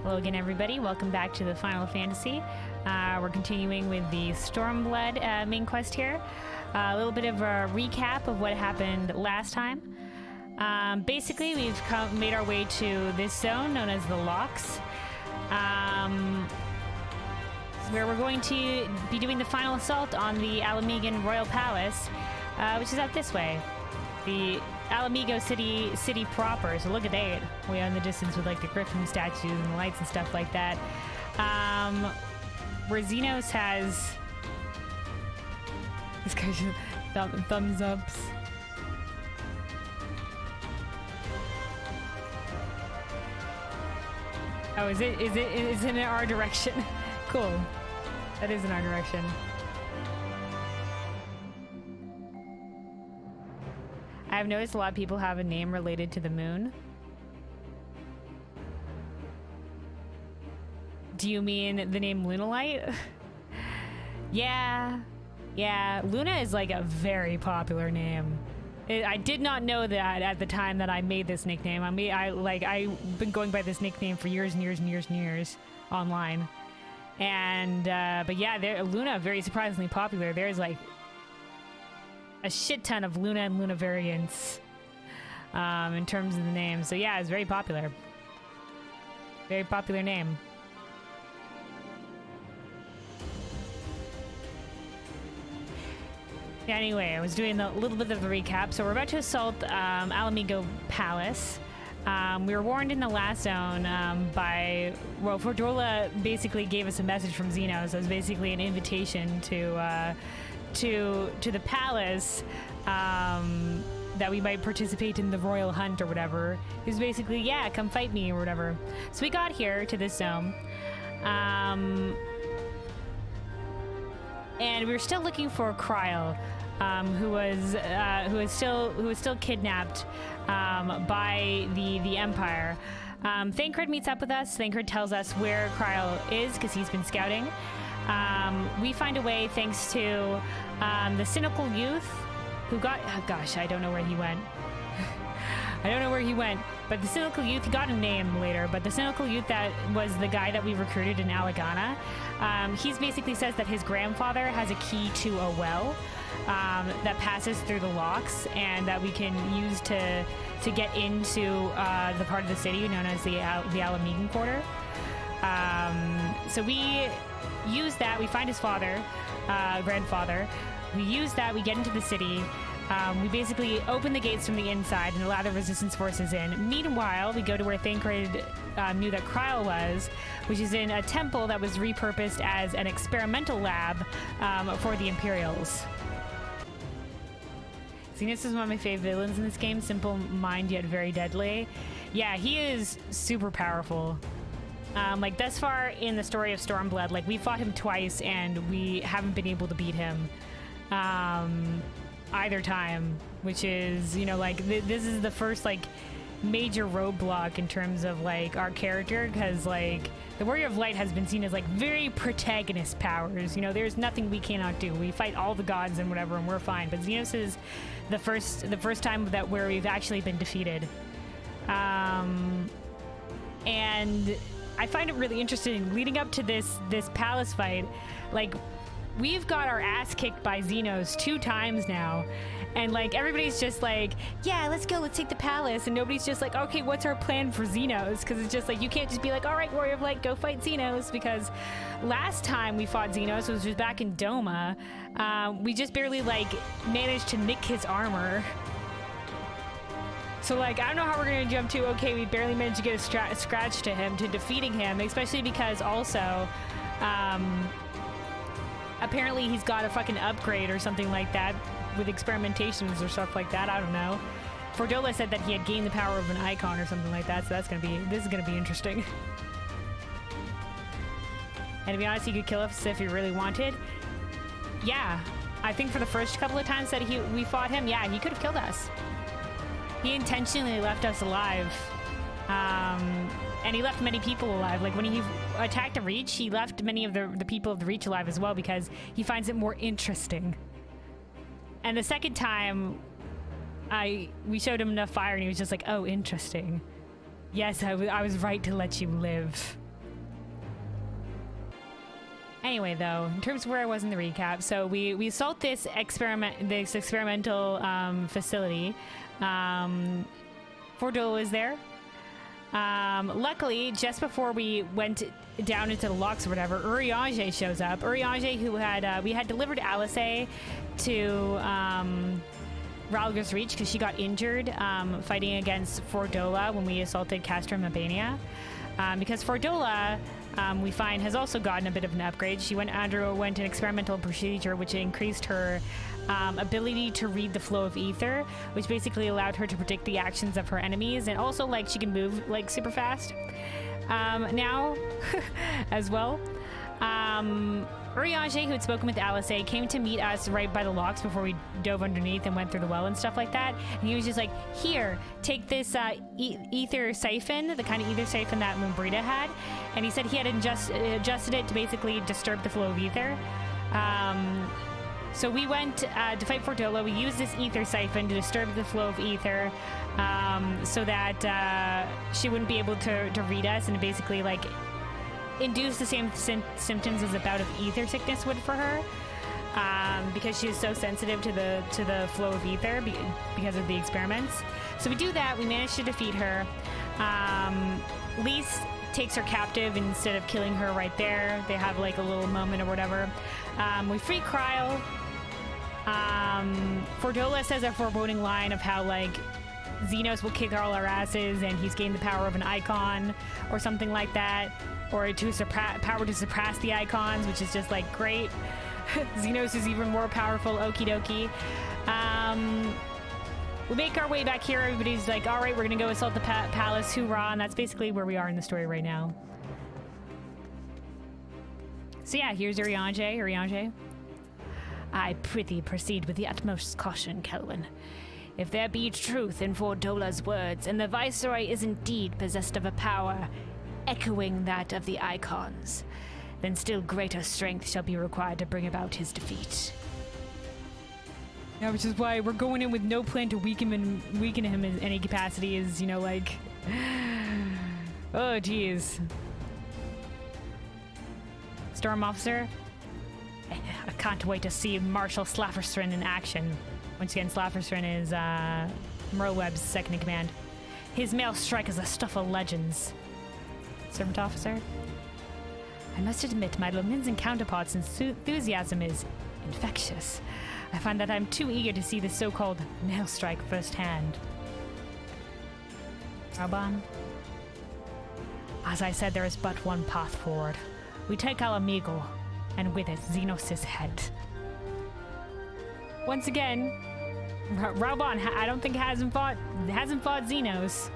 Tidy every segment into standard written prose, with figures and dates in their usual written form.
Hello again, everybody. Welcome back to the Final Fantasy. We're continuing with the Stormblood main quest here. A little bit of a recap of what happened last time. Basically, we've made our way to this zone known as the Locks, where we're going to be doing the final assault on the Ala Mhigo Royal Palace, which is out this way. The Ala Mhigo city proper. So look at that, way in the distance with like the griffin statues and the lights and stuff like that. Where Xenos has this guy's just thumbs ups. Oh, is it in our direction? Cool. That is in our direction. I've noticed a lot of people have a name related to the moon. Do you mean the name Lunalight? Yeah. Luna is like a very popular name. I did not know that at the time that I made this nickname. I've been going by this nickname for years and years and years and years online. And but yeah, Luna very surprisingly popular. There's like a shit ton of Luna and Luna variants in terms of the name. So yeah, it's very popular. Very popular name. Anyway, I was doing a little bit of a recap. So we're about to assault Ala Mhigo Palace. We were warned in the last zone by... Well, Fordola basically gave us a message from Xenos. It was basically an invitation to the palace that we might participate in the royal hunt or whatever. It was basically, yeah, come fight me or whatever. So we got here to this zone. And we were still looking for Kryl, who was still kidnapped by the Empire. Thancred meets up with us. Thancred tells us where Kryl is because he's been scouting. We find a way thanks to the cynical youth who got... Oh gosh, I don't know where he went. I don't know where he went, but the cynical youth, he got a name later, but the cynical youth that was the guy that we recruited in Alagana, he basically says that his grandfather has a key to a well that passes through the locks and that we can use to get into the part of the city known as the Ala Mhigo Quarter. So we use that, we find his father, grandfather, we use that, we get into the city. We basically open the gates from the inside and allow the resistance forces in. Meanwhile, we go to where Thancred knew that Kryl was, which is in a temple that was repurposed as an experimental lab for the Imperials. Xenos is one of my favorite villains in this game. Simple mind, yet very deadly. Yeah, he is super powerful. Like, thus far in the story of Stormblood, like, we fought him twice and we haven't been able to beat him. Either time, which is, you know, like this is the first like major roadblock in terms of like our character, because like the Warrior of Light has been seen as like very protagonist powers. You know, there's nothing we cannot do. We fight all the gods and whatever and we're fine, but Xenos is the first time that where we've actually been defeated. And I find it really interesting leading up to this palace fight. Like, we've got our ass kicked by Xenos 2 times now, and like everybody's just like, yeah, let's go, let's take the palace, and nobody's just like, okay, what's our plan for Xenos? Because it's just like, you can't just be like, all right, Warrior of Light, go fight Xenos, because last time we fought Xenos was just back in Doma. We just barely like managed to nick his armor. So like, I don't know how we're gonna jump to, okay, we barely managed to get a scratch to him, to defeating him, especially because also apparently he's got a fucking upgrade or something like that with experimentations or stuff like that. I don't know. Fordola said that he had gained the power of an icon or something like that, so this is gonna be interesting. And to be honest, he could kill us if he really wanted. Yeah, I think for the first couple of times that we fought him, yeah, he could have killed us. He intentionally left us alive. And he left many people alive. Like when he attacked the Reach, he left many of the people of the Reach alive as well because he finds it more interesting. And the second time, we showed him enough fire and he was just like, oh, interesting. Yes, I was right to let you live. Anyway, though, in terms of where I was in the recap, so we assault this experimental facility. Fordola is there. Luckily, just before we went down into the locks or whatever, Urianger shows up. Urianger, who had we had delivered Alice to Ralgar's Reach because she got injured fighting against Fordola when we assaulted Castra Mabania. Because Fordola, we find, has also gotten a bit of an upgrade. She underwent an experimental procedure which increased her ability to read the flow of ether, which basically allowed her to predict the actions of her enemies, and also like she can move like super fast now as well. Urianger, who had spoken with Alice, came to meet us right by the locks before we dove underneath and went through the well and stuff like that. And he was just like, here, take this ether siphon, the kind of ether siphon that Mumbrita had. And he said he had adjusted it to basically disturb the flow of ether. So we went to fight Fordola. We used this ether siphon to disturb the flow of ether so that she wouldn't be able to read us and basically like induce the same symptoms as a bout of ether sickness would for her, because she is so sensitive to the flow of ether because of the experiments. So we do that. We manage to defeat her. Lise takes her captive instead of killing her right there. They have like a little moment or whatever. We free Kryl. Fordola says a foreboding line of how like Xenos will kick all our asses and he's gained the power of an icon or something like that, or to power to suppress the icons, which is just like great. Xenos is even more powerful. Okie dokie. We make our way back here. Everybody's like, all right, we're gonna go assault the palace, hoorah, and that's basically where we are in the story right now. So yeah, here's Urianger. I prithee proceed with the utmost caution, Kelwyn. If there be truth in Fordola's words, and the Viceroy is indeed possessed of a power echoing that of the icons, then still greater strength shall be required to bring about his defeat. Yeah, which is why we're going in with no plan to weaken him in any capacity, is, you know, like... oh, jeez. Storm Officer? I can't wait to see Marshal Slafferstrin in action. Once again, Slafferstrin is Merlweb's second in command. His mail strike is the stuff of legends. Servant Officer? I must admit, my Lominsan counterpart's enthusiasm is infectious. I find that I'm too eager to see the so-called mail strike firsthand. Raban? As I said, there is but one path forward. We take Ala Mhigo, and with it, Xenos' head. Once again, Raban, I don't think hasn't fought Xenos.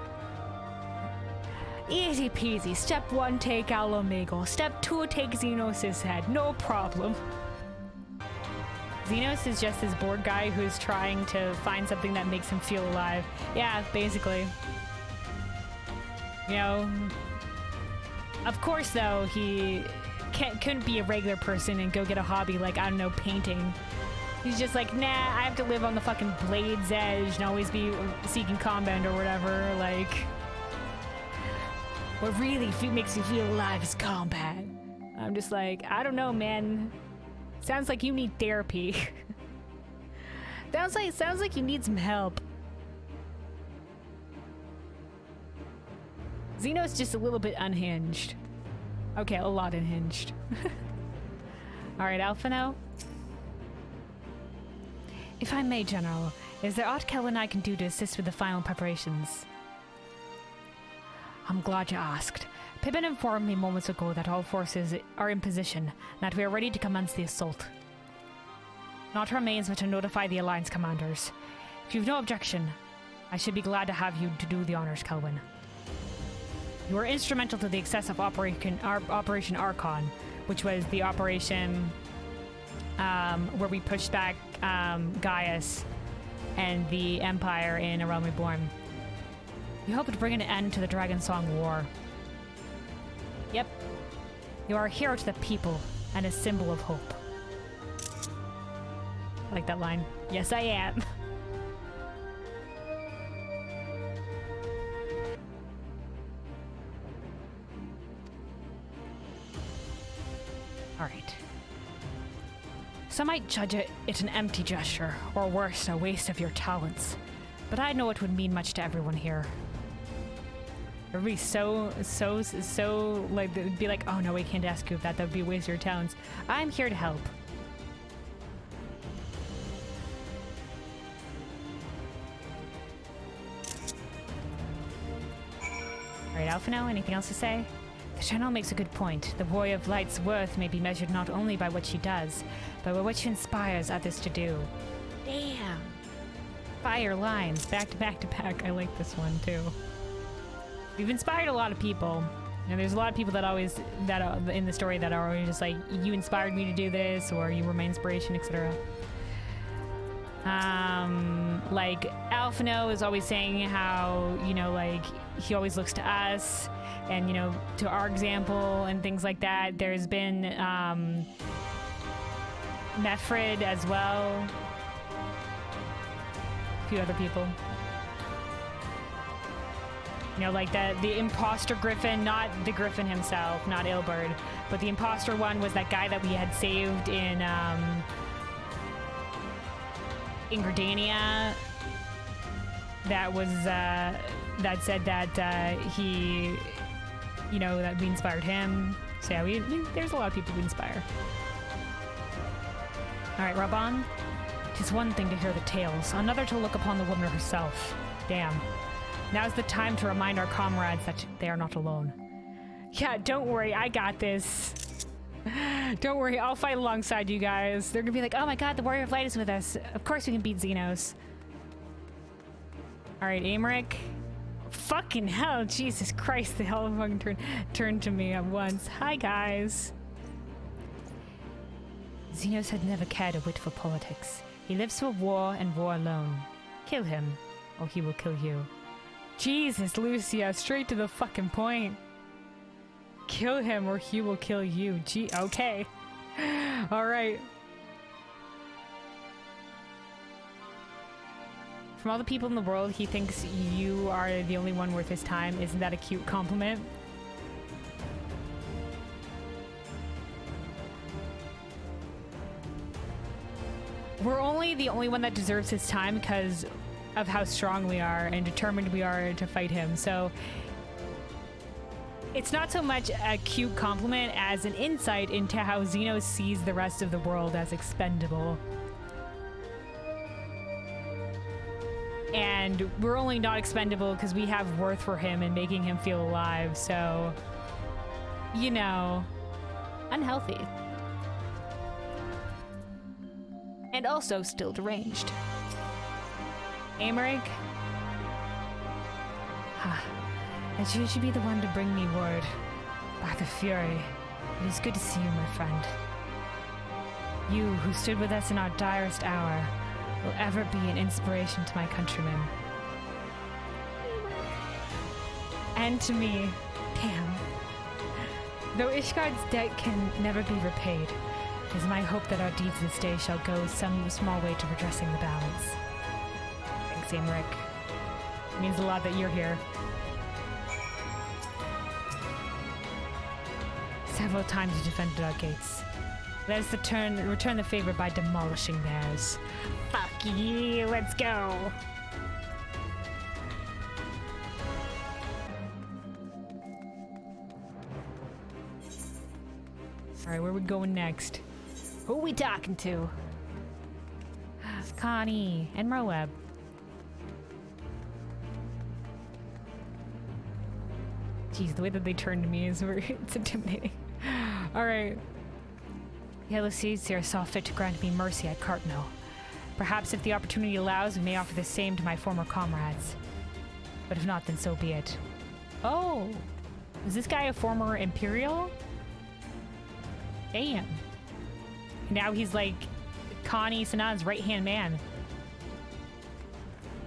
Easy peasy. Step 1, take Ala Mhigo. Step 2, take Xenos' head. No problem. Xenos is just this bored guy who's trying to find something that makes him feel alive. Yeah, basically. You know, of course, though, he couldn't be a regular person and go get a hobby like, I don't know, painting. He's just like, nah, I have to live on the fucking blade's edge and always be seeking combat or whatever. Like, what really makes you feel alive is combat. I'm just like, I don't know, man. Sounds like you need therapy. Sounds like you need some help. Xeno's just a little bit unhinged. Okay, a lot unhinged. Alright, Alphino. If I may, General, is there aught Kel and I can do to assist with the final preparations? I'm glad you asked. Pippin informed me moments ago that all forces are in position, and that we are ready to commence the assault. Naught remains but to notify the Alliance commanders. If you've no objection, I should be glad to have you to do the honors, Kelwyn. You were instrumental to the success of Operation Archon, which was the operation where we pushed back Gaius and the Empire in A Realm Reborn. You helped bring an end to the Dragon Song War. Yep. You are a hero to the people and a symbol of hope. I like that line. Yes, I am. Alright. Some might judge it an empty gesture, or worse, a waste of your talents. But I know it would mean much to everyone here. Everybody's so, like, they'd be like, oh no, we can't ask you that would be a waste of your talents. I'm here to help. Alright, Alphino, anything else to say? The General makes a good point. The Warrior of Light's worth may be measured not only by what she does, but by what she inspires others to do. Damn! Fire lines, back to back to back. I like this one, too. We've inspired a lot of people. And there's a lot of people that always, in the story that are always just like, you inspired me to do this, or you were my inspiration, etc. Like, Alphino is always saying how, you know, like, he always looks to us, and, you know, to our example, and things like that. There's been, Mefrid as well. A few other people. You know, like the imposter griffin, not the griffin himself, not Ilberd, but the imposter one was that guy that we had saved in Gridania. That was, that said that he, you know, that we inspired him. So yeah, there's a lot of people we inspire. Alright, Raban. 'Tis one thing to hear the tales, another to look upon the woman herself. Damn. Now's the time to remind our comrades that they are not alone. Yeah, don't worry, I got this. Don't worry, I'll fight alongside you guys. They're gonna be like, oh my god, the Warrior of Light is with us. Of course we can beat Xenos. Alright, Aymeric. Fucking hell, Jesus Christ, they all fucking turned to me at once. Hi, guys. Xenos had never cared a whit for politics. He lives for war and war alone. Kill him, or he will kill you. Jesus, Lucia, straight to the fucking point. Kill him or he will kill you. Gee, okay. Alright. From all the people in the world, he thinks you are the only one worth his time. Isn't that a cute compliment? We're only the only one that deserves his time because of how strong we are and determined we are to fight him. So it's not so much a cute compliment as an insight into how Xenos sees the rest of the world as expendable. And we're only not expendable because we have worth for him and making him feel alive. So, you know, unhealthy. And also still deranged. Aymeric? That you should be the one to bring me word. By the Fury, it is good to see you, my friend. You, who stood with us in our direst hour, will ever be an inspiration to my countrymen. And to me. Damn. Though Ishgard's debt can never be repaid, it is my hope that our deeds this day shall go some small way to redressing the balance. Thanks, Aymeric. It means a lot that you're here. Several times you defended our gates. Let us return the favor by demolishing theirs. Fuck you, let's go! Alright, where are we going next? Who are we talking to? Connie and Moab. Jeez, the way that they turn to me is it's intimidating. Alright. Yellow Seer saw fit to grant me mercy at Cartno. Perhaps if the opportunity allows, we may offer the same to my former comrades. But if not, then so be it. Oh! Is this guy a former Imperial? Damn. Now he's like Connie Sanan's right-hand man.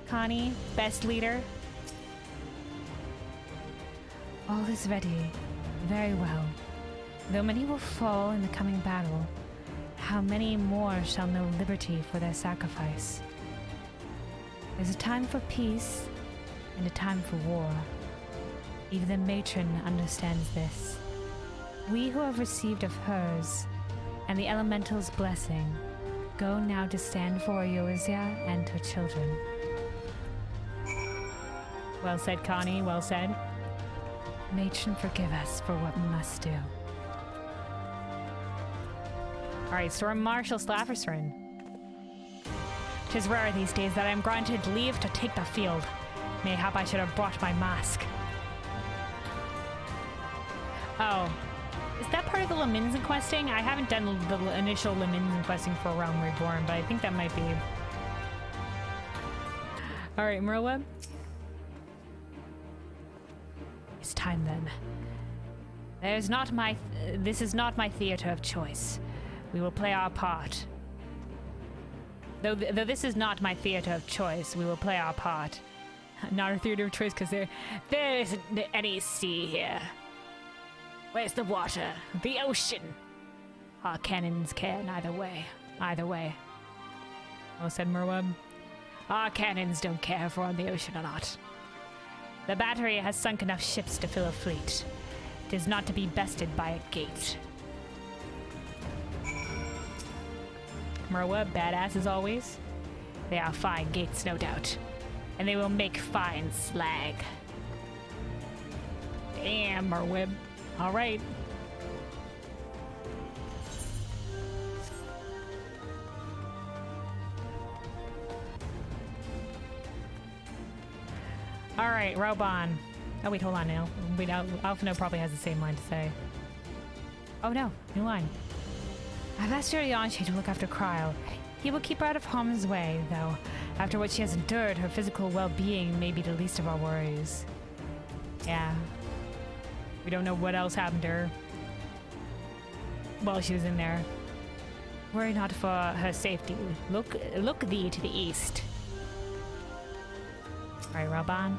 Connie, best leader. All is ready. Very well. Though many will fall in the coming battle, how many more shall know liberty for their sacrifice? There's a time for peace and a time for war. Even the matron understands this. We who have received of hers and the elemental's blessing. Go now to stand for Eorzea and her children. Well said, Connie, well said. Matron, forgive us for what we must do. Alright, Storm Marshal Slaffersrin. 'Tis rare these days that I am granted leave to take the field. Mayhap I should have brought my mask. Oh. Is that part of the Leminzen questing? I haven't done the initial Leminzen questing for Realm Reborn, but I think that might be. Alright, Merlweb. It's time then. This is not my theater of choice. We will play our part. Though this is not my theater of choice, we will play our part. Not a theater of choice because there isn't any sea here. Where's the water? The ocean. Our cannons care neither way. Either way. Well said, Merweb. Our cannons don't care if we're on the ocean or not. The battery has sunk enough ships to fill a fleet. It is not to be bested by a gate. Merweb, badass as always. They are fine gates, no doubt. And they will make fine slag. Damn, Merweb. Alright. Alright, Robon. Oh wait, hold on now. Wait, Alphino probably has the same line to say. Oh no, new line. I've asked Yorianshi to look after Cryle. He will keep her out of harm's way, though. After what she has endured, her physical well-being may be the least of our worries. Yeah. We don't know what else happened to her while she was in there. Worry not for her safety. Look thee to the east. Alright, Robon.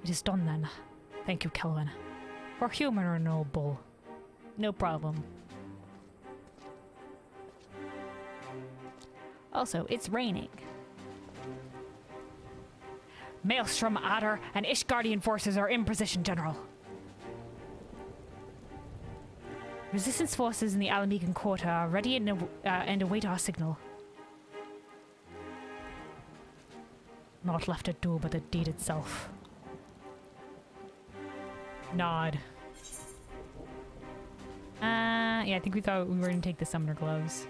It is done then. Thank you, Kelvin. For human or noble. No problem. Also, it's raining. Maelstrom, Adder, and Ishgardian forces are in position, General. Resistance forces in the Ala Mhigo quarter are ready and await our signal. Naught left to do but the deed itself. Nod. Yeah, I think we thought we were gonna take the summoner gloves.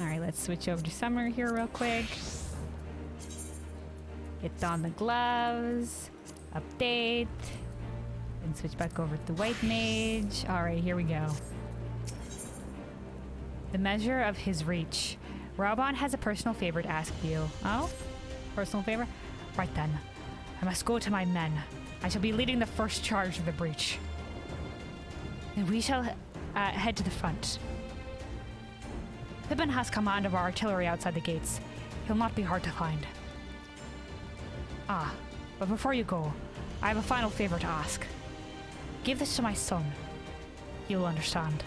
Alright, let's switch over to summoner here real quick. Get on the gloves. Update. And switch back over to the white mage. Alright, here we go. The measure of his reach. Robon has a personal favor to ask you. Oh? Personal favor? Right then. I must go to my men. I shall be leading the first charge of the breach. And we shall head to the front. Pippin has command of our artillery outside the gates. He'll not be hard to find. Ah, but before you go, I have a final favor to ask. Give this to my son. He will understand.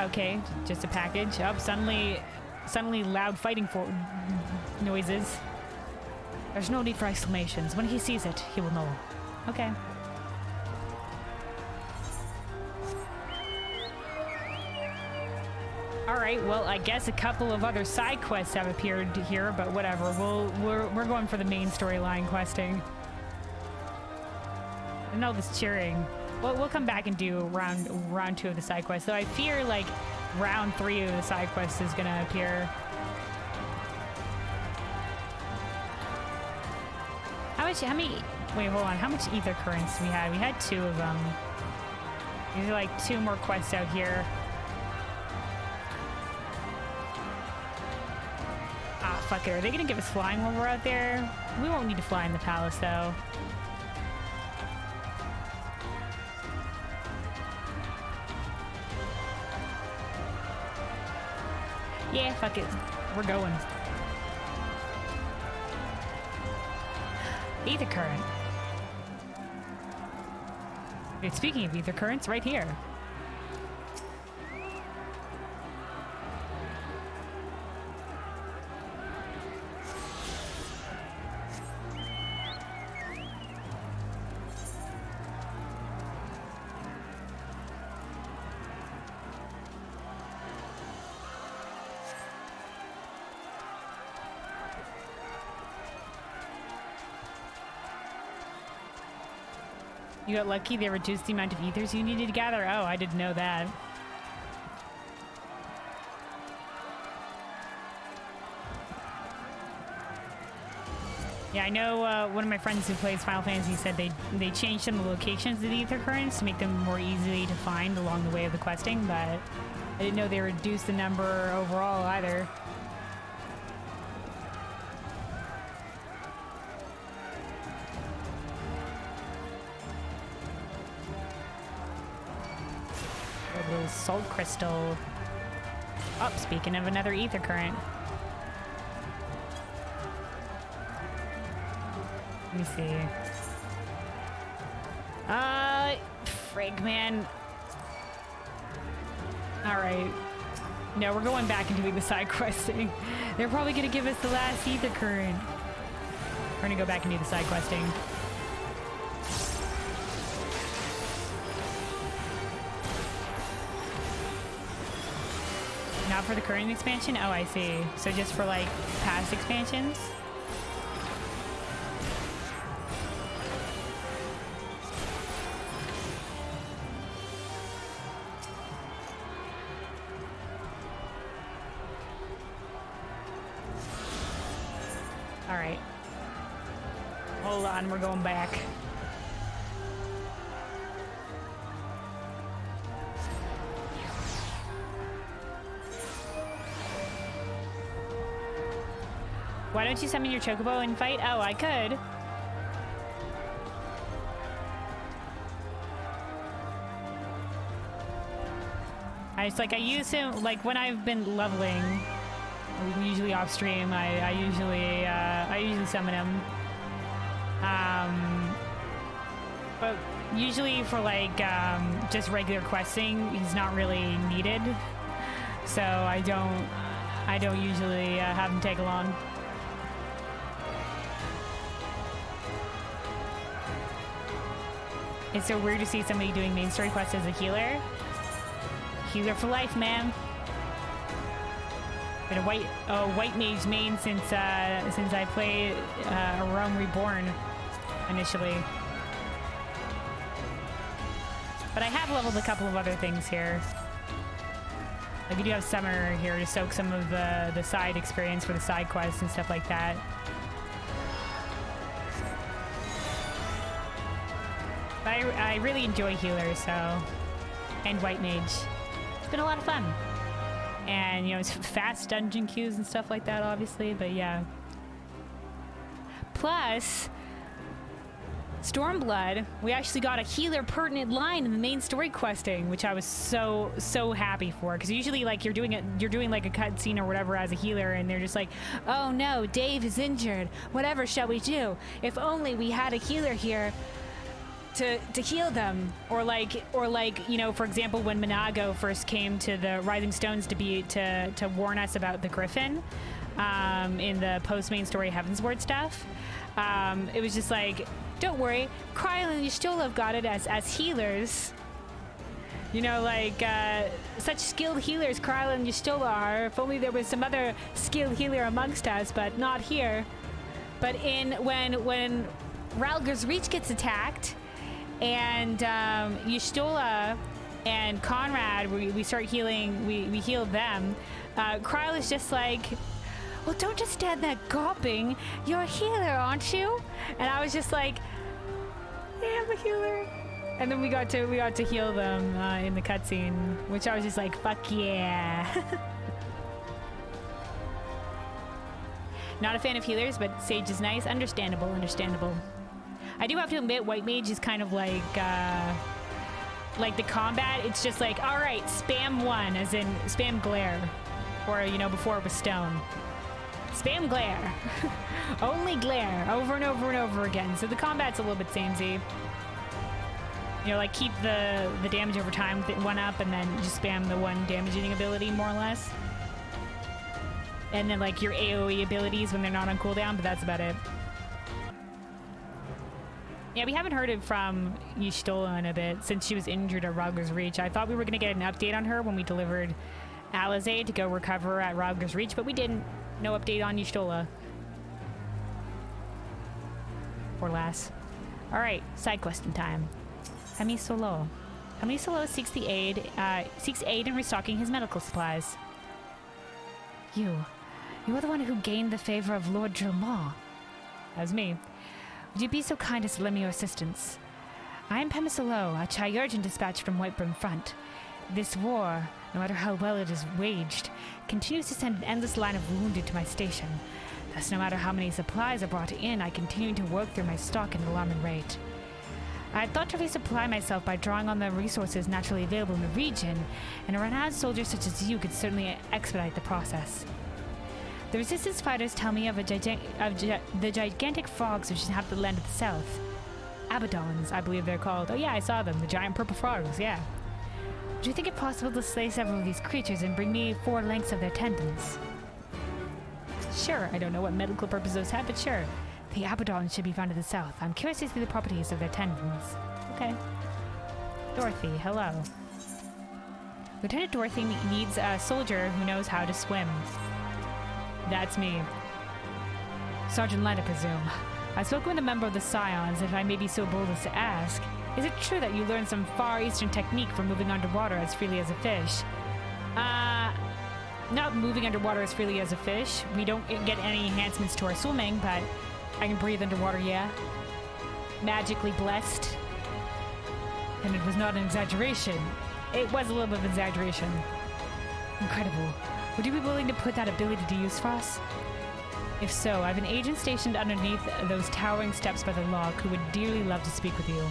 Okay, just a package. Oh, suddenly loud fighting noises. There's no need for exclamations. When he sees it, he will know. Okay. Alright, well, I guess a couple of other side quests have appeared here, but whatever. We're going for the main storyline questing. And all this cheering. We'll come back and do round 2 of the side quests. Though I fear like round 3 of the side quest is gonna appear. How many? Wait, hold on. How much ether currents we had? We had 2 of them. These are like 2 more quests out here. Ah, fuck it. Are they gonna give us flying while we're out there? We won't need to fly in the palace though. Yeah, fuck it. We're going. Ether current. Wait, speaking of ether currents, right here. You got lucky, they reduced the amount of ethers you needed to gather? Oh, I didn't know that. Yeah, I know one of my friends who plays Final Fantasy said they changed some of the locations of the ether currents to make them more easily to find along the way of the questing, but I didn't know they reduced the number overall either. A little salt crystal. Oh, speaking of another ether current. Let me see. Frig, man. Alright. No, we're going back and doing the side questing. They're probably gonna give us the last ether current. We're gonna go back and do the side questing. Not for the current expansion? Oh, I see. So just for, like, past expansions? Alright. Hold on, we're going back. Why don't you summon your chocobo and fight? Oh, I could. I use him, like, when I've been leveling, usually off stream, I usually summon him. But usually for, like, just regular questing, he's not really needed. So I don't usually have him tag along. It's so weird to see somebody doing main story quests as a healer. Healer for life, man. Been a white mage main since I played A Realm Reborn initially. But I have leveled a couple of other things here. Like we do have Summer here to soak some of the side experience for the side quests and stuff like that. I really enjoy healers, so, and white mage. It's been a lot of fun. And, you know, it's fast dungeon queues and stuff like that, obviously, but yeah. Plus, Stormblood, we actually got a healer pertinent line in the main story questing, which I was so happy for. Because usually, like, you're doing like a cutscene or whatever as a healer, and they're just like, oh no, Dave is injured. Whatever shall we do? If only we had a healer here to heal them, or like you know, for example, when Minago first came to the Rising Stones to warn us about the Griffin in the post main story Heavensward stuff, it was just like, don't worry, Kryl and Y'shtola have got it as healers. You know, like such skilled healers Kryl and Y'shtola are. If only there was some other skilled healer amongst us, but not here. But when Ralger's Reach gets attacked, and Y'shtola and Conrad, we start healing, we heal them. Kryl is just like, well, don't just stand there gawping. You're a healer, aren't you? And I was just like, I am a healer. And then we got to heal them in the cutscene, which I was just like, fuck yeah. Not a fan of healers, but Sage is nice. Understandable. I do have to admit, White Mage is kind of like the combat. It's just like, all right, spam one, as in spam glare, or you know, before it was stone. Spam glare. Only glare over and over and over again. So the combat's a little bit samey. You know, like keep the damage over time with it one up and then just spam the one damaging ability more or less. And then like your AoE abilities when they're not on cooldown, but that's about it. Yeah, we haven't heard it from Y'shtola in a bit since she was injured at Rogger's Reach. I thought we were going to get an update on her when we delivered Alizé to go recover at Rogger's Reach, but we didn't. No update on Y'shtola. Poor lass. Alright, side questing time. Amisolo. Amisolo seeks aid in restocking his medical supplies. You are the one who gained the favor of Lord Drillmaw. That was me. Would you be so kind as to lend me your assistance? I am Pemisolo, a Chayurgeon dispatched from Whitebrim Front. This war, no matter how well it is waged, continues to send an endless line of wounded to my station. Thus, no matter how many supplies are brought in, I continue to work through my stock at an alarming rate. I had thought to resupply myself by drawing on the resources naturally available in the region, and a renowned soldier such as you could certainly expedite the process. The resistance fighters tell me of the gigantic frogs which inhabit the land of the south. Abaddons, I believe they're called. Oh yeah, I saw them, the giant purple frogs, yeah. Do you think it possible to slay several of these creatures and bring me 4 lengths of their tendons? Sure, I don't know what medical purpose those have, but sure. The Abaddons should be found in the south. I'm curious to see the properties of their tendons. Okay. Dorothy, hello. Lieutenant Dorothy needs a soldier who knows how to swim. That's me. Sergeant Light, I presume. I've spoken with a member of the Scions, if I may be so bold as to ask. Is it true that you learned some Far Eastern technique for moving underwater as freely as a fish? Not moving underwater as freely as a fish. We don't get any enhancements to our swimming, but I can breathe underwater, yeah. Magically blessed. And it was not an exaggeration. It was a little bit of an exaggeration. Incredible. Would you be willing to put that ability to use for us? If so, I have an agent stationed underneath those towering steps by the lock who would dearly love to speak with you.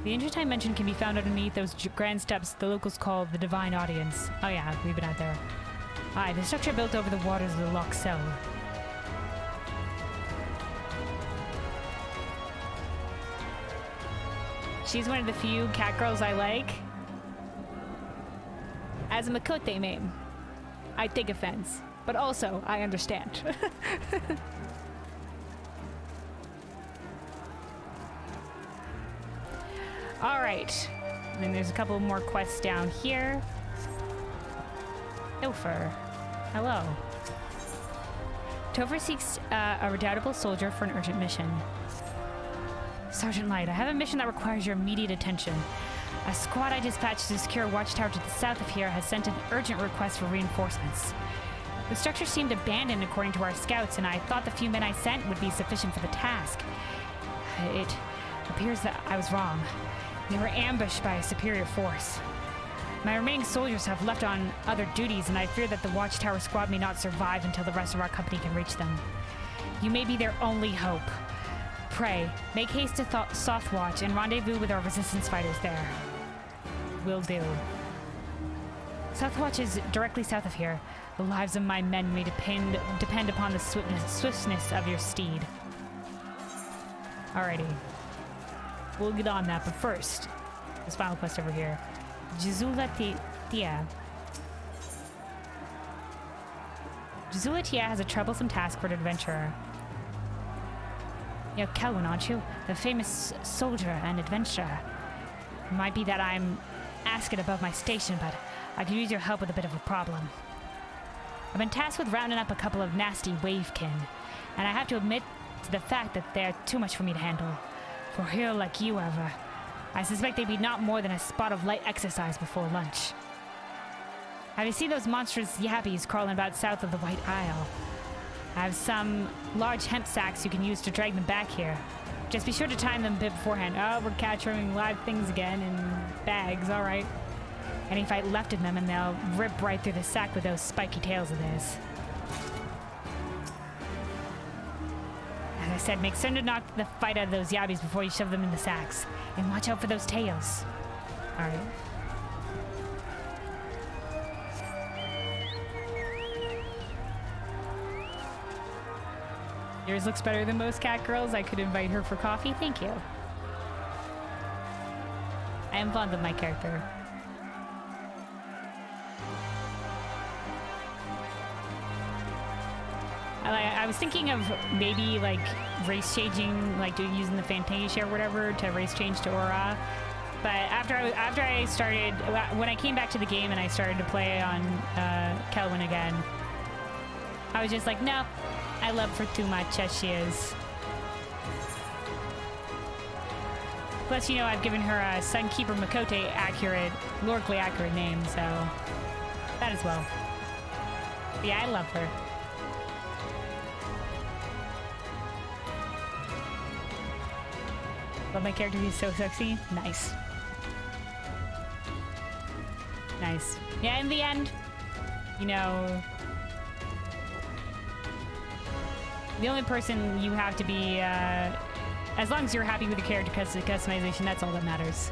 The agent I mentioned can be found underneath those grand steps the locals call the Divine Audience. Oh yeah, we've been out there. Aye, the structure built over the waters of the lock cell. She's one of the few cat girls I like. As a Makote main, I take offense, but also I understand. Alright, and then there's a couple more quests down here. Topher, hello. Topher seeks a redoubtable soldier for an urgent mission. Sergeant Light, I have a mission that requires your immediate attention. A squad I dispatched to secure a watchtower to the south of here has sent an urgent request for reinforcements. The structure seemed abandoned according to our scouts, and I thought the few men I sent would be sufficient for the task. It appears that I was wrong. They were ambushed by a superior force. My remaining soldiers have left on other duties, and I fear that the watchtower squad may not survive until the rest of our company can reach them. You may be their only hope. Pray, make haste to Sothwatch and rendezvous with our resistance fighters there. Will do. Sothwatch is directly south of here. The lives of my men may depend upon the swiftness of your steed. Alrighty. We'll get on that, but first, this final quest over here. Jazula Tia. Jazula Tia has a troublesome task for an adventurer. You're Kelwyn, aren't you? The famous soldier and adventurer. It might be that I'm asking above my station, but I could use your help with a bit of a problem. I've been tasked with rounding up a couple of nasty wavekin, and I have to admit to the fact that they're too much for me to handle. For a hero like you, however, I suspect they'd be not more than a spot of light exercise before lunch. Have you seen those monstrous yabbies crawling about south of the White Isle? I have some large hemp sacks you can use to drag them back here. Just be sure to time them a bit beforehand. Oh, we're capturing live things again in bags, alright. Any fight left of them and they'll rip right through the sack with those spiky tails of theirs. As I said, make certain to knock the fight out of those yabbies before you shove them in the sacks. And watch out for those tails. Alright. Yours looks better than most cat girls. I could invite her for coffee. Thank you. I am fond of my character. I was thinking of maybe like race changing, like using the Fantasia or whatever to race change to Aura. But after I started, when I came back to the game and I started to play on Kelwyn again, I was just like, no, I love her too much as she is. Plus, you know, I've given her a Sunkeeper Makote lorically accurate name, so that as well. But yeah, I love her. Love my character, he's so sexy. Nice. Nice. Yeah, in the end, you know, the only person you have to be, as long as you're happy with the character customization, that's all that matters.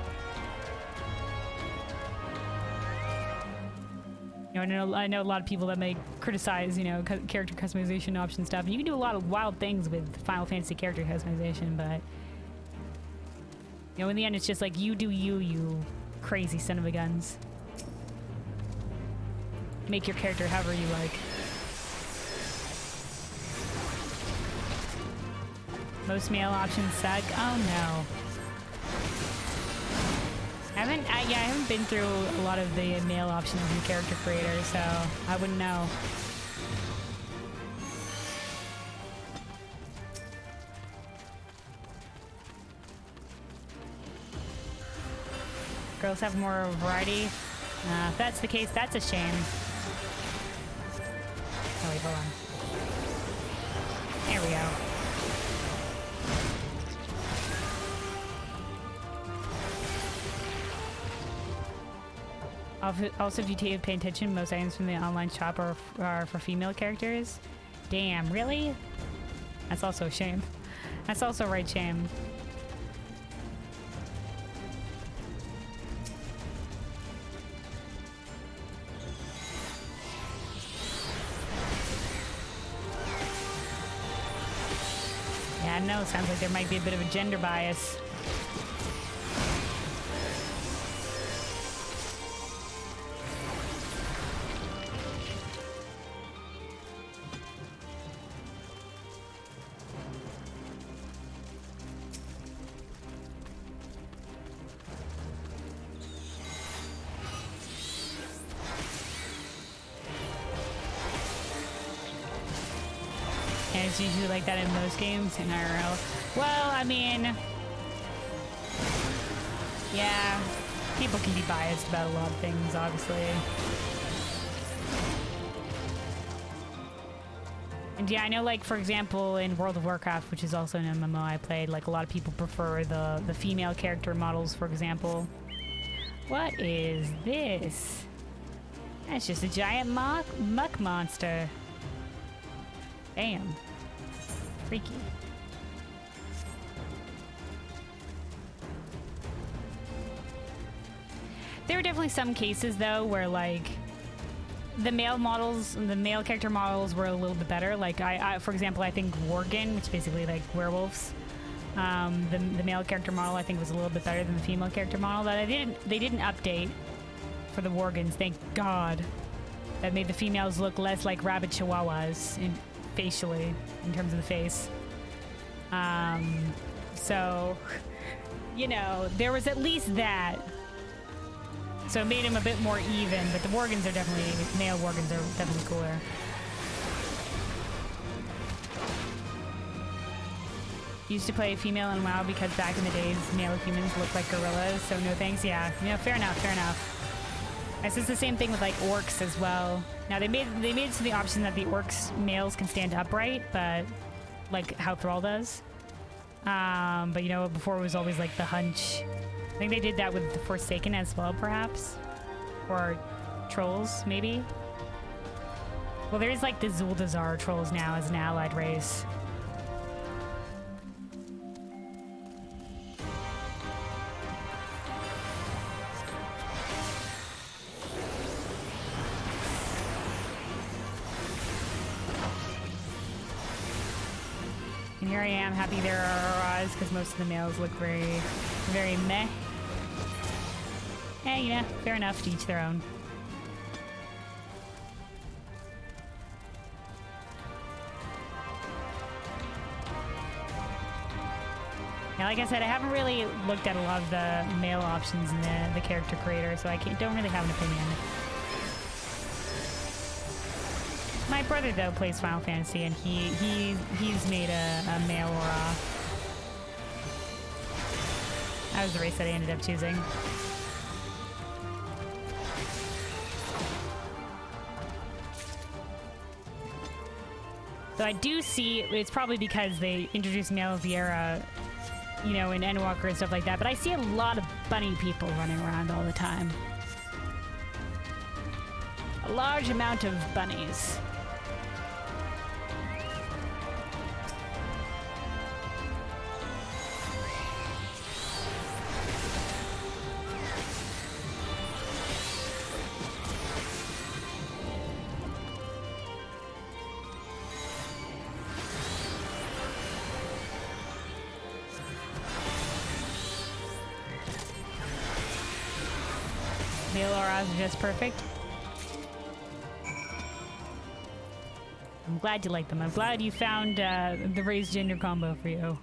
You know, I know a lot of people that may criticize, you know, character customization option stuff. And you can do a lot of wild things with Final Fantasy character customization, but you know, in the end, it's just like, you do you, you crazy son of a guns. Make your character however you like. Most male options suck. Oh no. I haven't been through a lot of the male options in Character Creator, so I wouldn't know. Girls have more variety. If that's the case, that's a shame. Oh wait, hold on. There we go. Also, if you pay attention, most items from the online shop are for female characters. Damn, really? That's also a shame. That's also a right shame. Yeah, I know, it sounds like there might be a bit of a gender bias. It's usually like that in most games in IRL. Well, I mean, yeah, people can be biased about a lot of things, obviously. And yeah, I know, like, for example, in World of Warcraft, which is also an MMO I played, like, a lot of people prefer the female character models, for example. What is this? That's just a giant muck monster. Damn. Freaky. There are definitely some cases, though, where, like, the male character models were a little bit better. Like, for example, I think Worgen, which is basically, like, werewolves, the male character model, I think, was a little bit better than the female character model. That they didn't update for the Worgens, thank God. That made the females look less like rabid chihuahuas facially, in terms of the face. So, you know, there was at least that. So it made him a bit more even, but the Worgens are definitely, male Worgens are definitely cooler. Used to play female in WoW because back in the days, male humans looked like gorillas, so no thanks. Yeah, you know, fair enough, fair enough. I guess it's the same thing with, like, orcs as well. Now, they made it to the option that the orcs males can stand upright, but, like, how Thrall does. But, you know, before it was always, like, the hunch. I think they did that with the Forsaken as well, perhaps? Or trolls, maybe? Well, there's, like, the Zuldazar trolls now as an allied race. And here I am, happy there are auras, because most of the males look very, very meh. Eh, you know, fair enough, to each their own. Now, like I said, I haven't really looked at a lot of the male options in the character creator, so I don't really have an opinion. My brother, though, plays Final Fantasy, and he's made a male aura. That was the race that I ended up choosing. So I do see, it's probably because they introduced male Viera, you know, in Endwalker and stuff like that, but I see a lot of bunny people running around all the time. A large amount of bunnies. The auras are just perfect. I'm glad you like them. I'm glad you found the raised gender combo for you.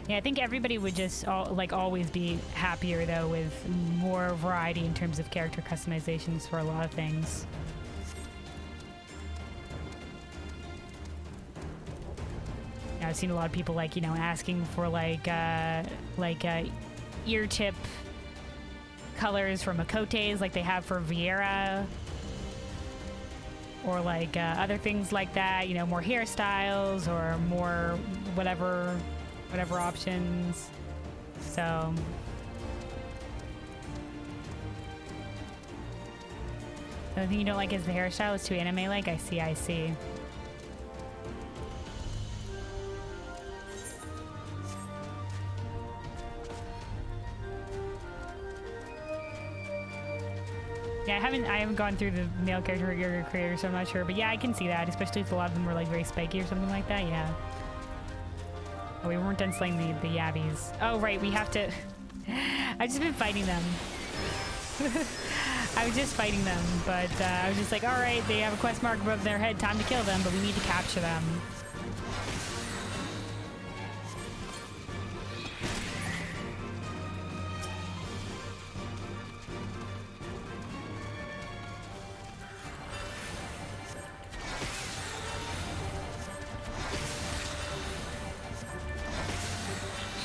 Yeah, I think everybody would just always be happier though with more variety in terms of character customizations for a lot of things. Now, I've seen a lot of people like, you know, asking for like ear tip colors for Makotes like they have for Viera. Or like other things like that, you know, more hairstyles or more whatever options. So the only thing you don't like is the hairstyle. It's too anime-like. I see. Yeah, I haven't gone through the male character creator, so I'm not sure. But yeah, I can see that, especially if a lot of them were like very spiky or something like that. Yeah. Oh, we weren't done slaying the yabbies. Oh, right, we have to... I've just been fighting them. I was just fighting them, but I was just like, alright, they have a quest mark above their head, time to kill them, but we need to capture them.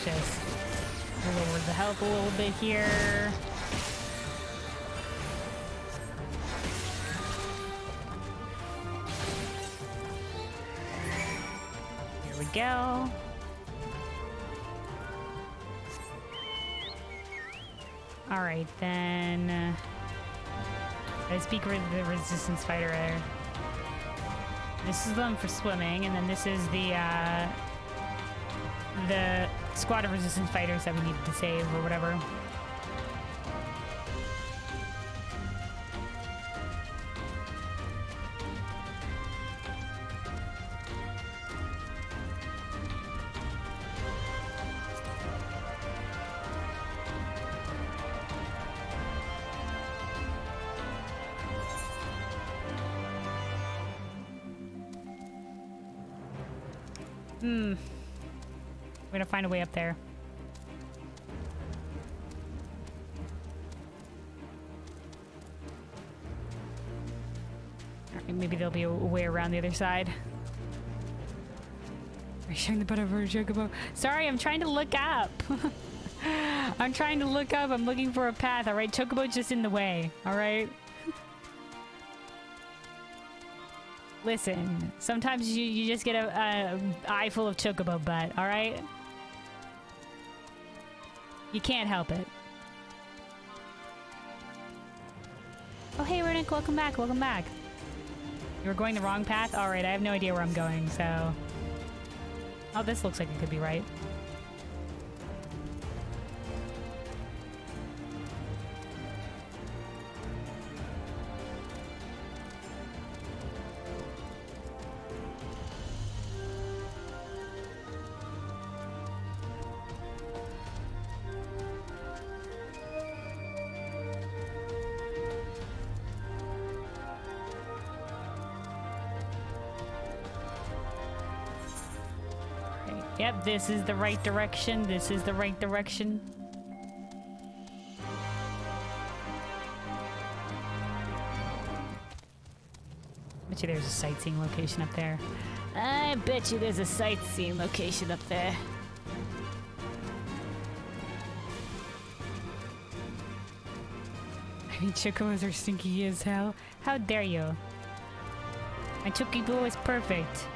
Just lower the health a little bit here. Here we go. All right, then. I speak with the resistance fighter there. This is the one for swimming, and then this is the squad of resistance fighters that we needed to save or whatever. We're gonna find a way up there. Alright, maybe there'll be a way around the other side. Are you showing the butt over a chocobo? Sorry, I'm trying to look up. I'm trying to look up. I'm looking for a path. Alright, chocobo's just in the way. Alright? Listen, sometimes you just get a eye full of chocobo butt, alright? You can't help it. Oh, hey, Runic, welcome back, welcome back. You were going the wrong path? Alright, I have no idea where I'm going, so... Oh, this looks like it could be right. Yep, this is the right direction. This is the right direction. Bet you there's a sightseeing location up there. I bet you there's a sightseeing location up there. I mean, chocobos are stinky as hell. How dare you? My chocobo is perfect.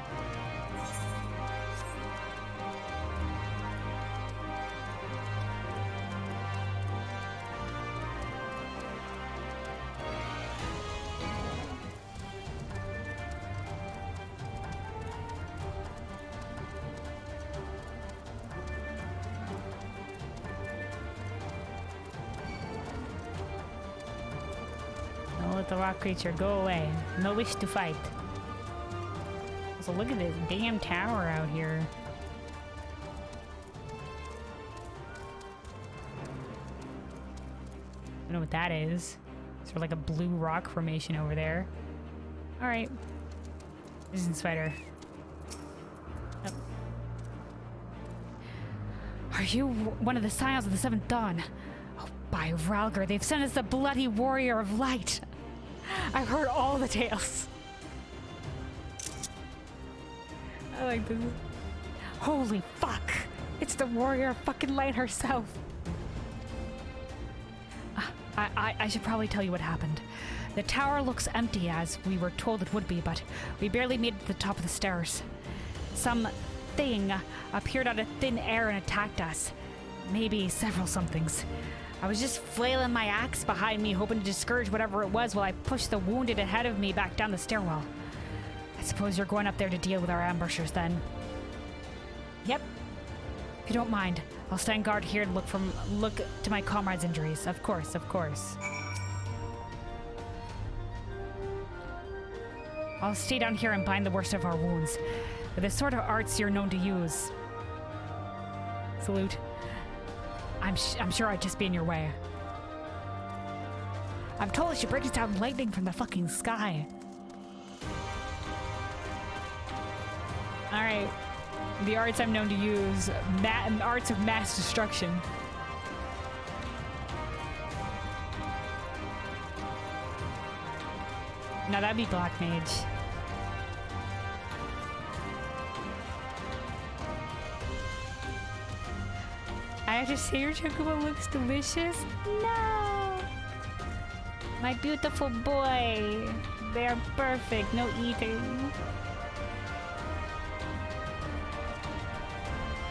Let the rock creature go away. No wish to fight. So look at this damn tower out here. I don't know what that is. Sort of like a blue rock formation over there. Alright. This isn't Spider. Oh. Are you one of the Scions of the Seventh Dawn? Oh, by Ralgar, they've sent us the bloody warrior of light. I've heard all the tales. I like this. Holy fuck! It's the warrior of fucking light herself. I should probably tell you what happened. The tower looks empty as we were told it would be, but we barely made it to the top of the stairs. Some thing appeared out of thin air and attacked us. Maybe several somethings. I was just flailing my axe behind me, hoping to discourage whatever it was while I pushed the wounded ahead of me back down the stairwell. I suppose you're going up there to deal with our ambushers then. Yep. If you don't mind, I'll stand guard here and look to my comrades' injuries. Of course, of course. I'll stay down here and bind the worst of our wounds. With the sort of arts you're known to use. Salute. I'm sure I'd just be in your way. I'm told I should bring down lightning from the fucking sky. Alright. The arts I'm known to use. Arts of mass destruction. Now that'd be Black Mage. I have to say your chocobo looks delicious? No! My beautiful boy. They are perfect. No eating.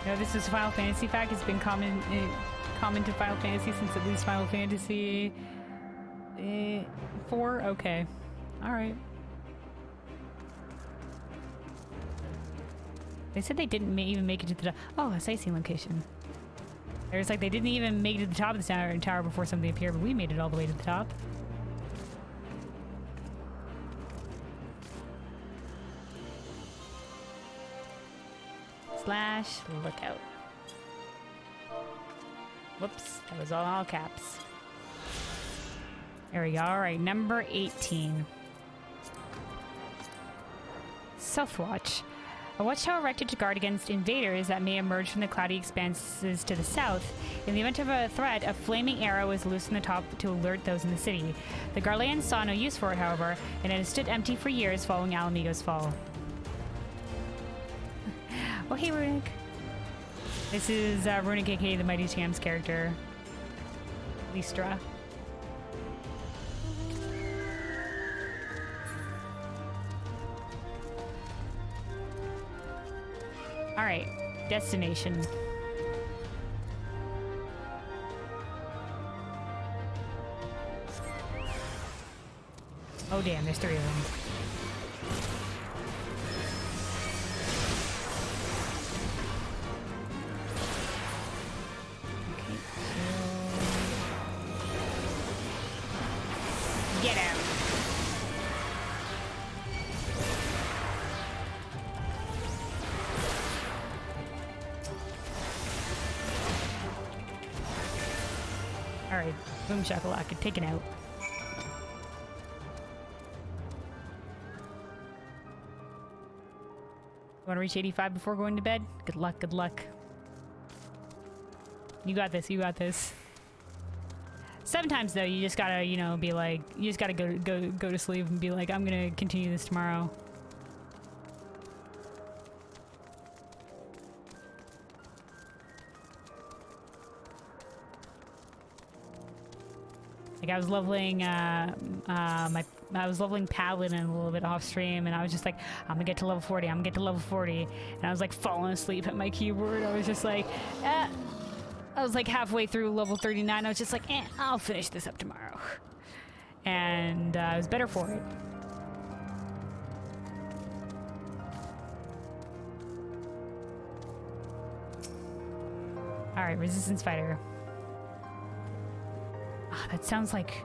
No, this is Final Fantasy fact. It's been common to Final Fantasy since at least Final Fantasy 4. Okay. Alright. They said they didn't even make it to the... Oh, a sightseeing location. There's like they didn't even make it to the top of the tower before something appeared, but we made it all the way to the top. Slash lookout. Whoops, that was all caps. There we go. Alright, number 18. Southwatch. A watchtower erected to guard against invaders that may emerge from the cloudy expanses to the south. In the event of a threat, a flaming arrow is loosed on the top to alert those in the city. The Garleans saw no use for it, however, and it has stood empty for years following Ala Mhigo's fall. Oh, hey, Runic. This is Runic, aka the Mighty TM's character, Lystra. Alright, destination. Oh damn, there's 3 of them. Okay, so... Get out! Alright, boom shakalaka, taken out. Want to reach 85 before going to bed? Good luck, good luck. You got this, you got this. Sometimes though, you just gotta, you know, be like, you just gotta go to sleep and be like, I'm gonna continue this tomorrow. Like I was leveling I was leveling Paladin a little bit off stream, and I was just like, I'm gonna get to level 40, I'm gonna get to level 40, and I was like falling asleep at my keyboard. I was just like, I was like halfway through level 39. I was just like, I'll finish this up tomorrow, and I was better for it. All right, resistance fighter. Ah, that sounds like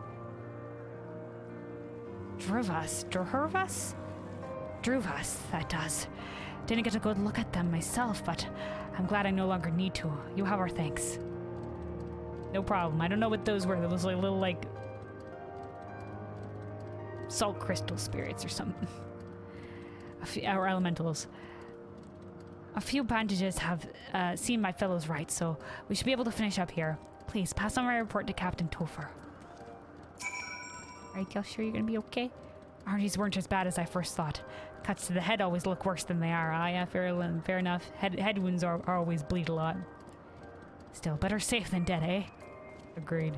Druvas, that does. Didn't get a good look at them myself, but I'm glad I no longer need to. You have our thanks. No problem. I don't know what those were. Those like little like salt crystal spirits or something. Or elementals. A few bandages have seen my fellows right, so we should be able to finish up here. Please pass on my report to Captain Topher. Are you sure you're gonna be okay? Our injuries weren't as bad as I first thought. Cuts to the head always look worse than they are. Ah, yeah, fair enough. Head wounds are always bleed a lot. Still, better safe than dead, eh? Agreed.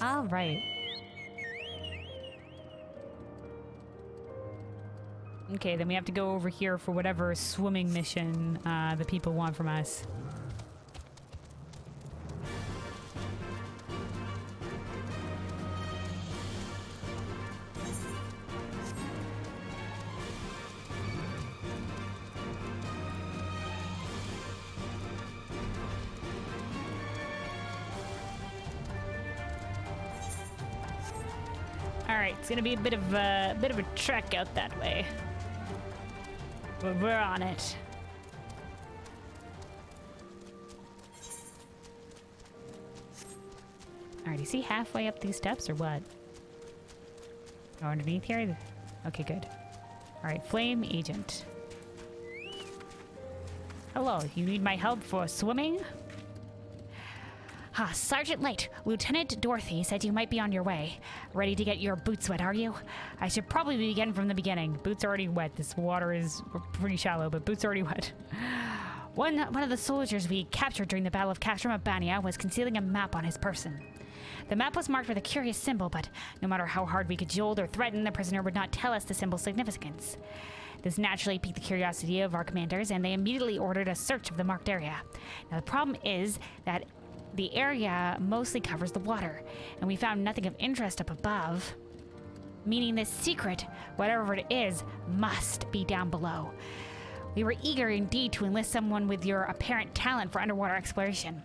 All right. Okay, then we have to go over here for whatever swimming mission the people want from us. Alright, it's gonna be a bit of a trek out that way. But we're on it. Alright, is he halfway up these steps or what? Oh, underneath here? Okay, good. Alright, flame agent. Hello, you need my help for swimming? Ah, Sergeant Light, Lieutenant Dorothy said you might be on your way. Ready to get your boots wet, are you? I should probably begin from the beginning. Boots are already wet. This water is pretty shallow, but boots are already wet. One of the soldiers we captured during the Battle of Castramabania was concealing a map on his person. The map was marked with a curious symbol, but no matter how hard we cajoled or threatened, the prisoner would not tell us the symbol's significance. This naturally piqued the curiosity of our commanders, and they immediately ordered a search of the marked area. Now, the problem is that the area mostly covers the water, and we found nothing of interest up above, meaning this secret, whatever it is, must be down below. We were eager indeed to enlist someone with your apparent talent for underwater exploration.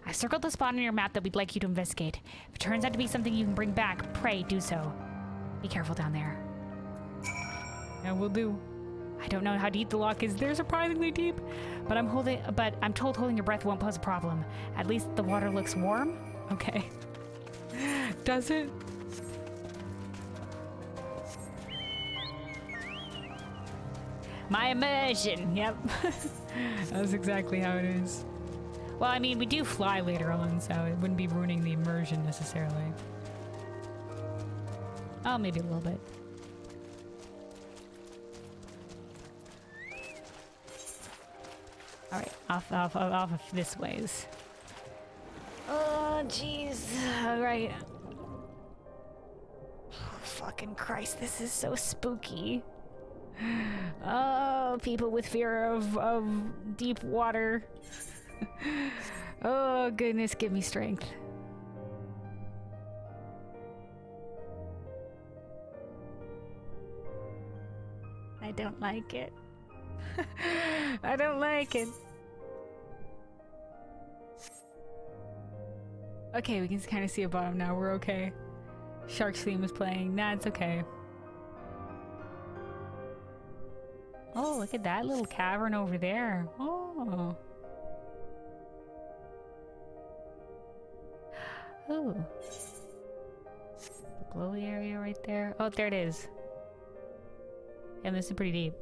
I've circled the spot on your map that we'd like you to investigate. If it turns out to be something you can bring back, pray do so. Be careful down there. Yeah, will do. I don't know how deep the lock is. They're surprisingly deep, but I'm told holding your breath won't pose a problem. At least the water looks warm. Okay. Does it? My immersion. Yep. That's exactly how it is. Well, I mean, we do fly later on, so it wouldn't be ruining the immersion necessarily. Oh, maybe a little bit. Alright, off of this ways. Oh, jeez. Alright. Oh, fucking Christ, this is so spooky. Oh, people with fear of deep water. Oh, goodness, give me strength. I don't like it. I don't like it. Okay, we can kind of see a bottom now. We're okay. Shark's theme is playing. Nah, it's okay. Oh, look at that little cavern over there. Oh. Ooh. The glowy area right there. Oh, there it is. And this is pretty deep.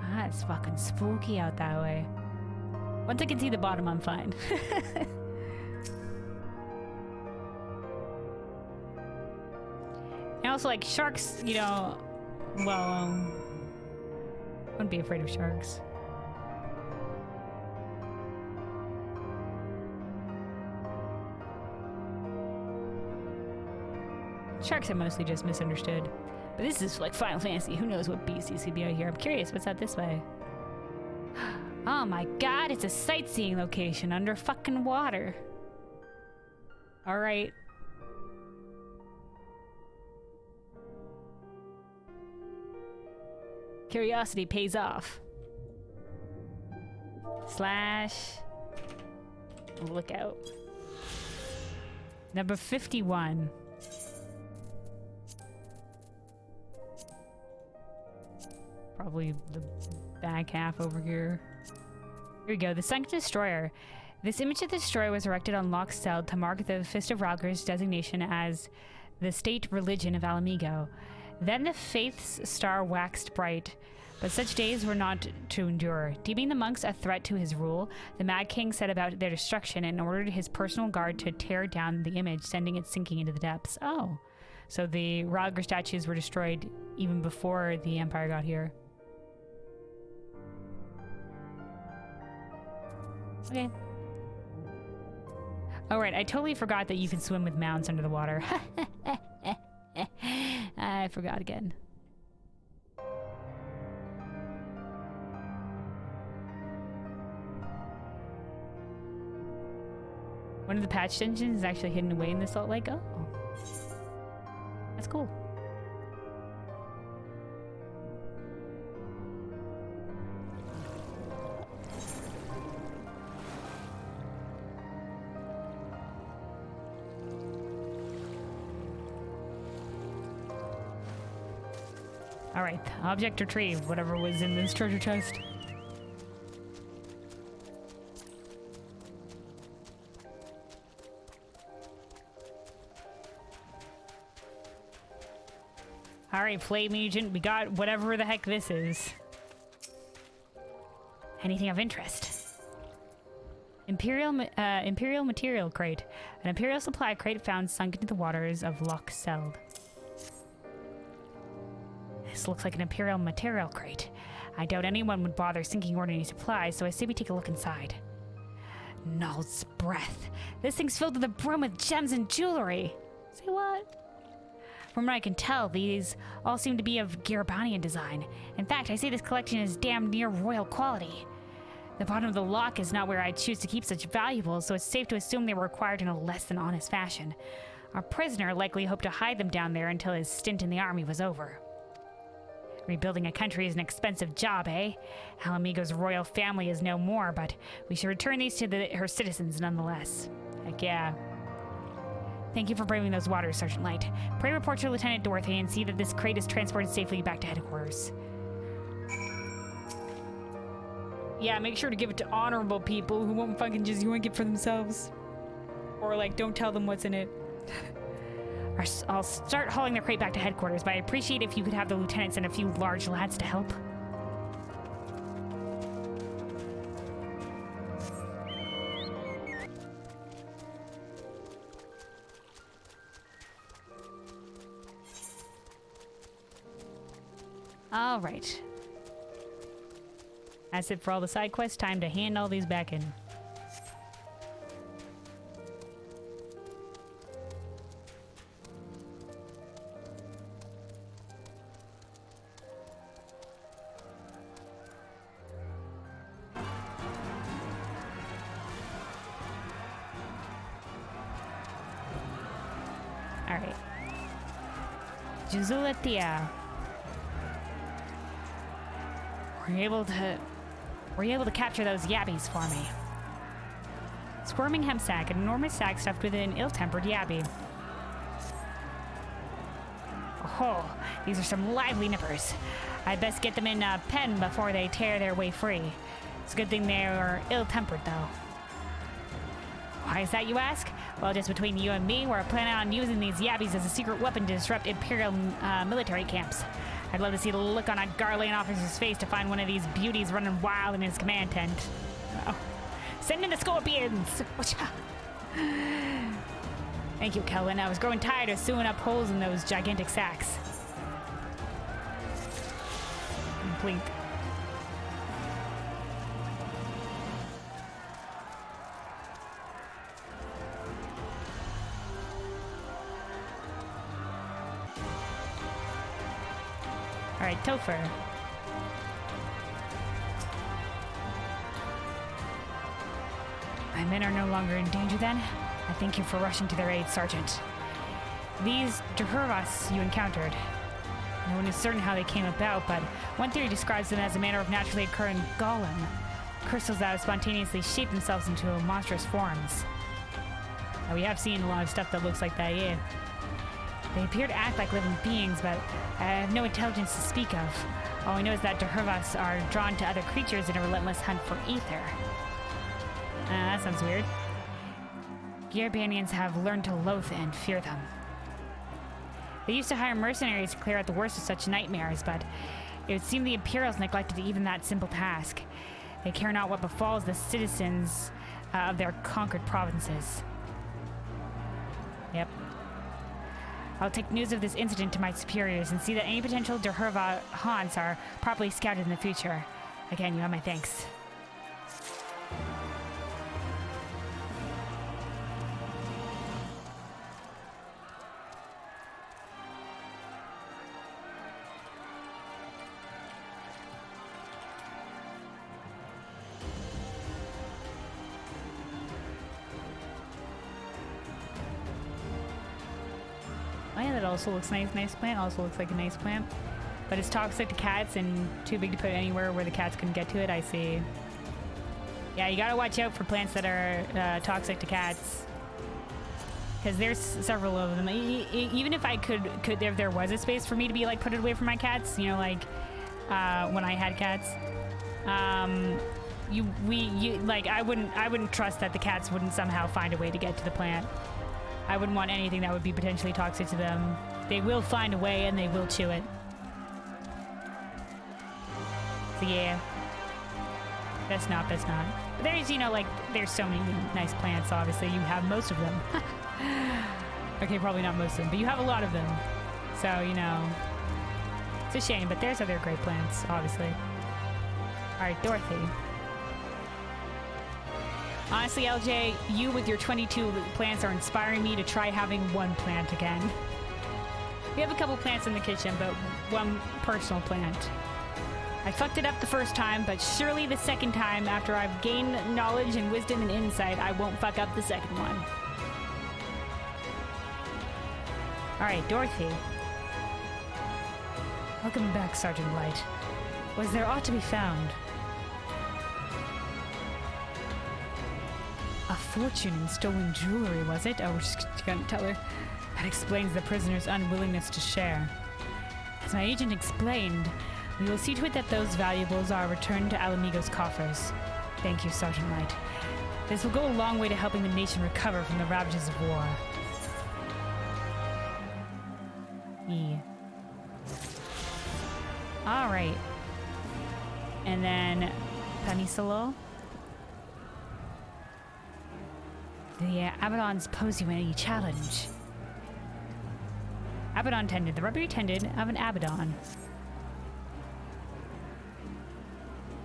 Ah, it's fucking spooky out that way. Once I can see the bottom, I'm fine. And also, like, sharks, you know, well, I wouldn't be afraid of sharks. Sharks are mostly just misunderstood. But this is like Final Fantasy. Who knows what beasties could be out here? I'm curious, what's out this way? Oh my god, it's a sightseeing location under fucking water. Alright. Curiosity pays off. Slash. Lookout. Number 51. Probably the back half over here. Here we go. The Sunk Destroyer. This image of the destroyer was erected on Loch Seld to mark the Fist of Ralgr's designation as the state religion of Ala Mhigo. Then the faith's star waxed bright, but such days were not to endure. Deeming the monks a threat to his rule, the Mad King set about their destruction and ordered his personal guard to tear down the image, sending it sinking into the depths. Oh. So the Ralgr statues were destroyed even before the Empire got here. Okay. Oh, right. I totally forgot that you can swim with mounts under the water. I forgot again. One of the patch dungeons is actually hidden away in the salt lake. Oh. That's cool. Alright, object retrieved, whatever was in this treasure chest. Alright, Flame Agent, we got whatever the heck this is. Anything of interest? Imperial Material Crate. An Imperial supply crate found sunk into the waters of Loch Seld. This looks like an Imperial Material Crate. I doubt anyone would bother sinking ordinary supplies, so I say we take a look inside. Null's breath. This thing's filled to the brim with gems and jewelry. Say what? From what I can tell, these all seem to be of Garabanian design. In fact, I say this collection is damn near royal quality. The bottom of the lock is not where I'd choose to keep such valuables, so it's safe to assume they were acquired in a less than honest fashion. Our prisoner likely hoped to hide them down there until his stint in the army was over. Rebuilding a country is an expensive job, eh? Ala Mhigo's royal family is no more, but we should return these to her citizens nonetheless. Heck yeah. Thank you for braving those waters, Sergeant Light. Pray report to Lieutenant Dorothy and see that this crate is transported safely back to headquarters. Yeah, make sure to give it to honorable people who won't fucking just yoink it for themselves. Or, like, don't tell them what's in it. I'll start hauling the crate back to headquarters, but I'd appreciate if you could have the lieutenant send a few large lads to help. All right. That's it for all the side quests. Time to hand all these back in. All right. Juzulatia. Were you able to capture those yabbies for me? Squirming hemp sack, an enormous sack stuffed with an ill-tempered yabby. Oh, these are some lively nippers. I'd best get them in a pen before they tear their way free. It's a good thing they are ill-tempered, though. Why is that, you ask? Well, just between you and me, we're planning on using these yabbies as a secret weapon to disrupt Imperial military camps. I'd love to see the look on a Garlean officer's face to find one of these beauties running wild in his command tent. Oh. Send in the scorpions! Thank you, Kelvin. I was growing tired of sewing up holes in those gigantic sacks. Complete. Alright, Topher. My men are no longer in danger then? I thank you for rushing to their aid, Sergeant. These Durhurvas you encountered. No one is certain how they came about, but one theory describes them as a manner of naturally occurring golem. Crystals that have spontaneously shaped themselves into monstrous forms. Now, we have seen a lot of stuff that looks like that, yeah. They appear to act like living beings, but I have no intelligence to speak of. All I know is that Durhurvas are drawn to other creatures in a relentless hunt for ether. That sounds weird. Gearbanians have learned to loathe and fear them. They used to hire mercenaries to clear out the worst of such nightmares, but it would seem the Imperials neglected even that simple task. They care not what befalls the citizens of their conquered provinces. Yep. I'll take news of this incident to my superiors and see that any potential Durhurva haunts are properly scouted in the future. Again, you have my thanks. Oh yeah, that also looks nice. Nice plant. Also looks like a nice plant. But it's toxic to cats and too big to put anywhere where the cats couldn't get to it. I see. Yeah, you gotta watch out for plants that are toxic to cats. Because there's several of them. Even if I could, if there was a space for me to be like put it away from my cats, you know, like when I had cats, I wouldn't trust that the cats wouldn't somehow find a way to get to the plant. I wouldn't want anything that would be potentially toxic to them. They will find a way and they will chew it. So yeah. Best not. But there's, you know, like, there's so many nice plants, obviously. You have most of them. Okay, probably not most of them, but you have a lot of them. So, you know, it's a shame, but there's other great plants, obviously. Alright, Dorothy. Honestly, LJ, you with your 22 plants are inspiring me to try having one plant again. We have a couple plants in the kitchen, but one personal plant. I fucked it up the first time, but surely the second time, after I've gained knowledge and wisdom and insight, I won't fuck up the second one. Alright, Dorothy. Welcome back, Sergeant Light. Was there aught to be found? A fortune in stolen jewelry, was it? Oh, we're just gonna tell her. That explains the prisoner's unwillingness to share. As my agent explained, we will see to it that those valuables are returned to Ala Mhigo's coffers. Thank you, Sergeant Light. This will go a long way to helping the nation recover from the ravages of war. Alright. And then Panisalo. The Abaddons pose you any challenge. Abaddon tendon, the rubbery tendon of an Abaddon.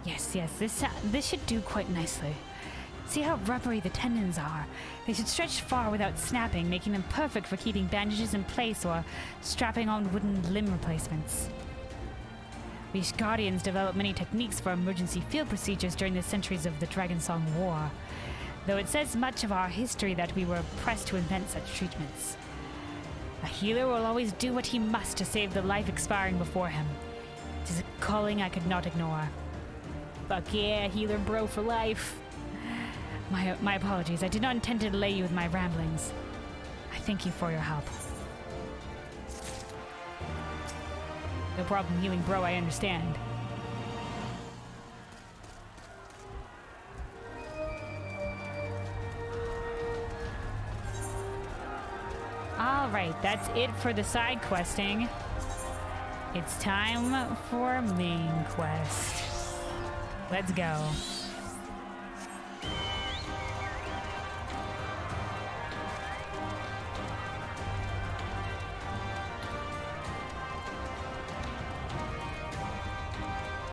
Yes, this should do quite nicely. See how rubbery the tendons are. They should stretch far without snapping, making them perfect for keeping bandages in place or strapping on wooden limb replacements. We Guardians developed many techniques for emergency field procedures during the centuries of the Dragonsong War, though it says much of our history that we were pressed to invent such treatments. A healer will always do what he must to save the life expiring before him. It is a calling I could not ignore. Fuck yeah, healer bro for life. My apologies. I did not intend to delay you with my ramblings. I thank you for your help. No problem healing bro, I understand. All right, that's it for the side questing. It's time for main quest. Let's go.